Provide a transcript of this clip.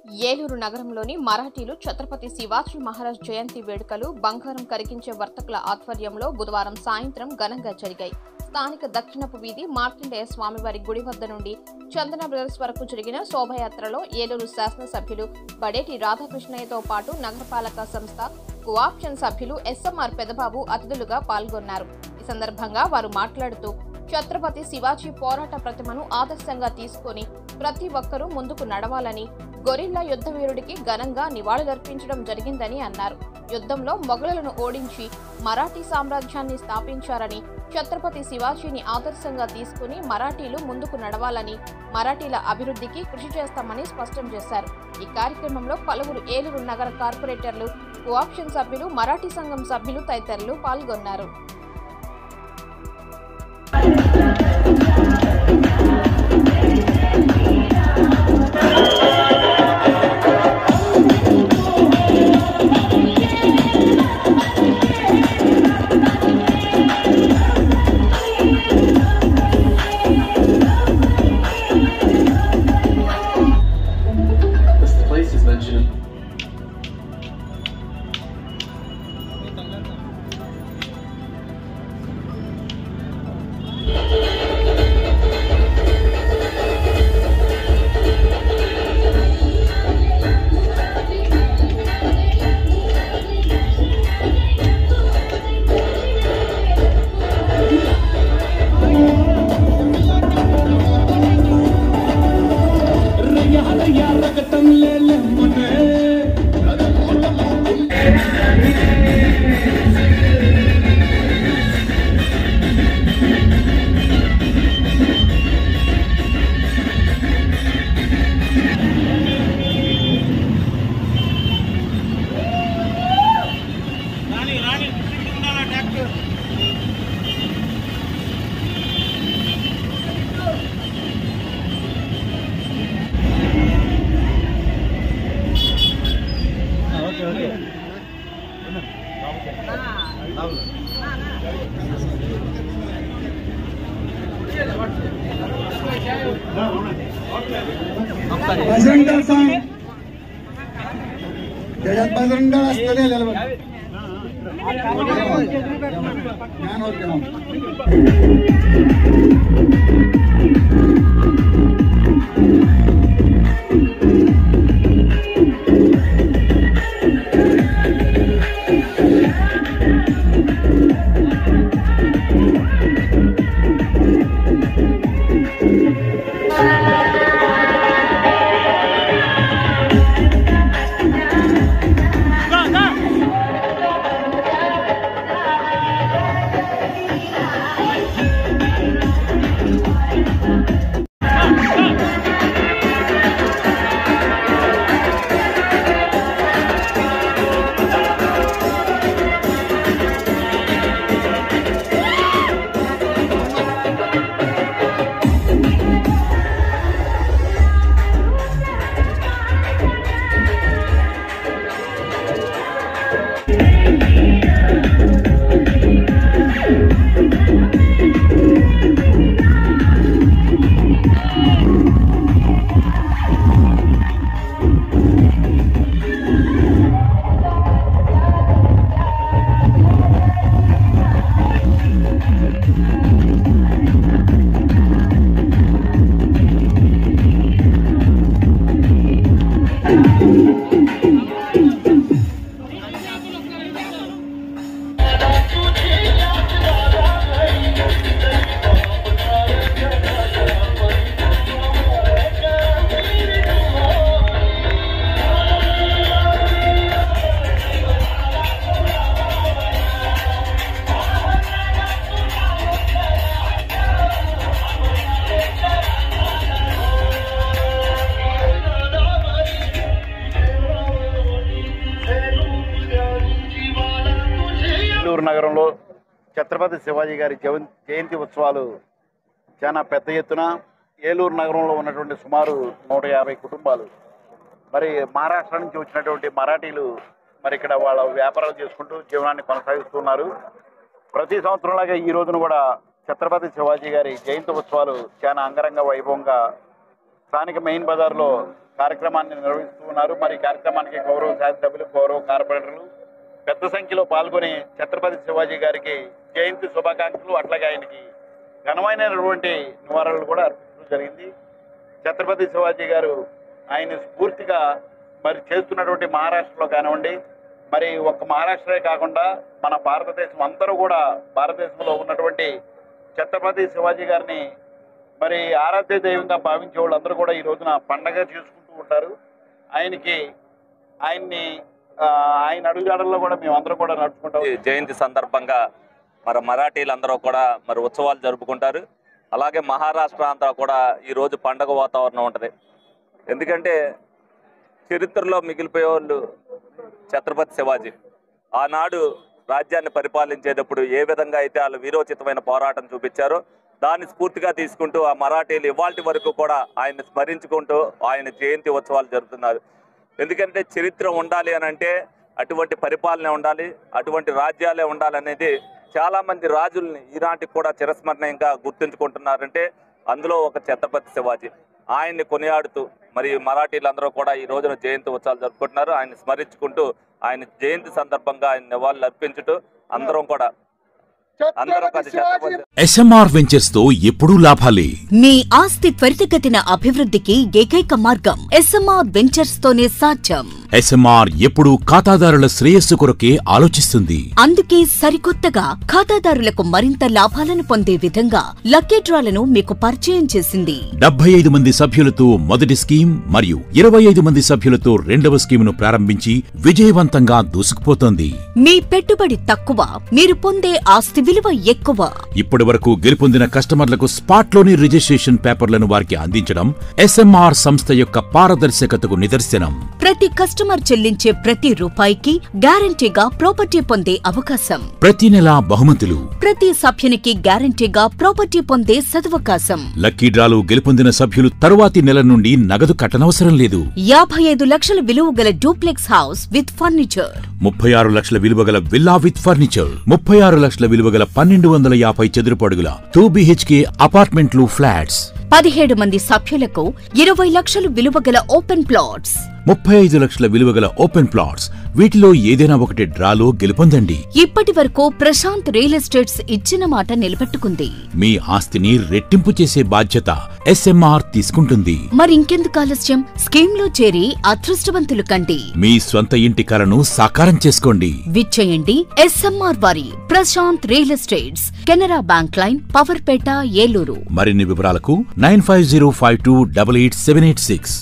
ఏలూరు నగరంలోని మరాఠీలు ఛత్రపతి శివాజీ మహారాజ్ జయంతి వేడుకలు బంగారం కరిగించే వర్తకుల ఆధ్వర్యంలో బుధవారం సాయంత్రం ఘనంగా జరిగాయి. స్థానిక దక్షిణపు వీధి మార్కండేయ స్వామివారి గుడి వద్ద నుండి చందన బ్రదర్స్ వరకు జరిగిన శోభయాత్రలో ఏలూరు శాసనసభ్యులు బడేటి రాధాకృష్ణయ్యతో పాటు నగరపాలక సంస్థ కోఆప్షన్ సభ్యులు ఎస్ఎంఆర్ పెదబాబు అతిథులుగా పాల్గొన్నారు. ఈ సందర్భంగా వారు మాట్లాడుతూ ఛత్రపతి శివాజీ పోరాట ప్రతిమను ఆదర్శంగా తీసుకుని ప్రతి ఒక్కరూ ముందుకు నడవాలని, గొరిల్లా యుద్ధ వీరుడికి ఘనంగా నివాళులర్పించడం జరిగిందని అన్నారు. యుద్ధంలో మొఘలులను ఓడించి మరాఠీ సామ్రాజ్యాన్ని స్థాపించారని, ఛత్రపతి శివాజీని ఆదర్శంగా తీసుకుని మరాఠీలు ముందుకు నడవాలని, మరాఠీల అభివృద్ధికి కృషి చేస్తామని స్పష్టం చేశారు. ఈ కార్యక్రమంలో పలువురు ఏలూరు నగర కార్పొరేటర్లు, కోఆప్షన్ సభ్యులు, మరాఠీ సంఘం సభ్యులు తదితరులు పాల్గొన్నారు. बजरंग सांग त्याच्यात बजरंग असलेले ज्ञान ఏలూరు నగరంలో ఛత్రపతి శివాజీ గారి జయంతి ఉత్సవాలు చాలా పెద్ద ఎత్తున ఏలూరు నగరంలో ఉన్నటువంటి సుమారు 150 కుటుంబాలు మరి మహారాష్ట్ర నుంచి వచ్చినటువంటి మరాఠీలు మరి ఇక్కడ వాళ్ళ వ్యాపారాలు చేసుకుంటూ జీవనాన్ని కొనసాగిస్తున్నారు. ప్రతి సంవత్సరంలాగా ఈ రోజున కూడా ఛత్రపతి శివాజీ గారి జయంతి ఉత్సవాలు చాలా అంగరంగ వైభవంగా స్థానిక మెయిన్ బజార్లో కార్యక్రమాన్ని నిర్వహిస్తూ ఉన్నారు. మరి ఈ కార్యక్రమానికి గౌరవ శాసనసభ్యులు, గౌరవ కార్పొరేటర్లు పెద్ద సంఖ్యలో పాల్గొని ఛత్రపతి శివాజీ గారికి జయంతి శుభాకాంక్షలు, అట్లాగే ఆయనకి ఘనమైనటువంటి నివారణలు కూడా అర్పించడం జరిగింది. ఛత్రపతి శివాజీ గారు ఆయన స్ఫూర్తిగా మరి చేస్తున్నటువంటి మహారాష్ట్రలో కానివ్వండి, మరి ఒక్క మహారాష్ట్రే కాకుండా మన భారతదేశం అందరూ కూడా భారతదేశంలో ఉన్నటువంటి ఛత్రపతి శివాజీ గారిని మరి ఆరాధ్య దైవంగా భావించే వాళ్ళందరూ కూడా ఈ రోజున పండగ చేసుకుంటూ ఉంటారు. ఆయన అడుగుజాడల్లో కూడా మేమందరం కూడా నడుచుకుంటాం. జయంతి సందర్భంగా మరి మరాఠీలందరూ కూడా మరి ఉత్సవాలు జరుపుకుంటారు. అలాగే మహారాష్ట్ర అంతా కూడా ఈరోజు పండగ వాతావరణం ఉంటుంది. ఎందుకంటే చరిత్రలో మిగిలిపోయే వాళ్ళు ఛత్రపతి శివాజీ. ఆనాడు రాజ్యాన్ని పరిపాలించేటప్పుడు ఏ విధంగా అయితే వాళ్ళు వీరోచితమైన పోరాటం చూపించారో దాన్ని స్ఫూర్తిగా తీసుకుంటూ ఆ మరాఠీలు ఇవాల్టి వరకు కూడా ఆయన్ని స్మరించుకుంటూ ఆయన జయంతి ఉత్సవాలు జరుపుతున్నారు. ఎందుకంటే చరిత్ర ఉండాలి అని అంటే అటువంటి పరిపాలన ఉండాలి, అటువంటి రాజ్యాలే ఉండాలనేది చాలా మంది రాజుల్ని ఈనాటికి కూడా చిరస్మరణీయంగా గుర్తుంచుకుంటున్నారంటే అందులో ఒక ఛత్రపతి శివాజీ. ఆయన్ని కొనియాడుతూ మరి మరాఠీలందరూ కూడా ఈ రోజున జయంతి ఉత్సవాలు జరుపుకుంటున్నారు. ఆయన స్మరించుకుంటూ ఆయన జయంతి సందర్భంగా ఆయన నివాళులు అర్పించుతూ అందరం కూడా ఎస్ఎంఆర్ వెంచర్స్ తో ఎప్పుడూ లాభాలే. మీ ఆస్తి త్వరితగతిన అభివృద్ధికి ఏకైక మార్గం ఎస్ఎంఆర్ వెంచర్స్ తోనే సాధ్యం. ఎస్ఎంఆర్ ఎప్పుడూ ఖాతాదారుల శ్రేయస్సు కొరకే ఆలోచిస్తుంది. అందుకే సరికొత్తగా ఖాతాదారులకు మరింత లాభాలను పొందే విధంగా లక్కీ డ్రాలను మీకు పరిచయం చేసింది. 75 మంది సభ్యులతో మొదటి స్కీమ్ మరియు 25 మంది సభ్యులతో రెండవ స్కీమును ప్రారంభించి విజయవంతంగా దూసుకుపోతోంది. మీ పెట్టుబడి తక్కువ, మీరు పొందే ఆస్తి విలువ ఎక్కువ. ఇప్పటి వరకు గెలుపొందిన కస్టమర్లకు స్పాట్లోని రిజిస్ట్రేషన్ పేపర్లను వారికి అందించడం ఎస్ఎంఆర్ సంస్థ యొక్క పారదర్శకతకు నిదర్శనం. ప్రతి కస్టమర్ చెల్లించే ప్రతి రూపాయికి గ్యారంటీగా ప్రాపర్టీ పొందే అవకాశం. ప్రతి నెలా బహుమతులు. ప్రతి సభ్యునికి గ్యారంటీగా ప్రాపర్టీ పొందే సదవకాశం. లక్కీ డ్రాలు గెలుపొందిన సభ్యులు తరువాతి నెల నుండి నగదు కట్టనవసరం లేదు. 55 లక్షల విలువ గల డూప్లెక్స్ హౌస్ విత్ ఫర్నిచర్, 36 లక్షల విలువ గల విల్లా విత్ ఫర్నిచర్, 36 లక్షల విలువ గల 1250 చదురపు అడుగుల 2 BHK అపార్ట్మెంట్లు, ఫ్లాట్స్. 17 మంది సభ్యులకు 20 లక్షలు విలువ గల ఓపెన్ ప్లాట్స్, 35 లక్షల విలువ గల ఓపెన్ ప్లాట్స్. వీటిలో ఏదైనా ఒకటి డ్రాలో గెలుపొందండి. ఇప్పటి వరకు ప్రశాంత్ రియల్ ఎస్టేట్స్ ఇచ్చిన మాట నిలబెట్టుకుంది. మీ ఆస్తిని రెట్టింపు చేసే బాధ్యత ఎస్ఎంఆర్ తీసుకుంటుంది. మరింకెందుకు ఆలస్యం? స్కీమ్ లో చేరి అదృష్టవంతులు కండి. మీ స్వంత ఇంటి కలను సాకారం చేసుకోండి. విచ్చేయండి ఎస్ఎంఆర్ వారి Prashanth real estates, Canara bank line, Powerpet, Eluru. మరిన్ని వివరాలకు 9505288786.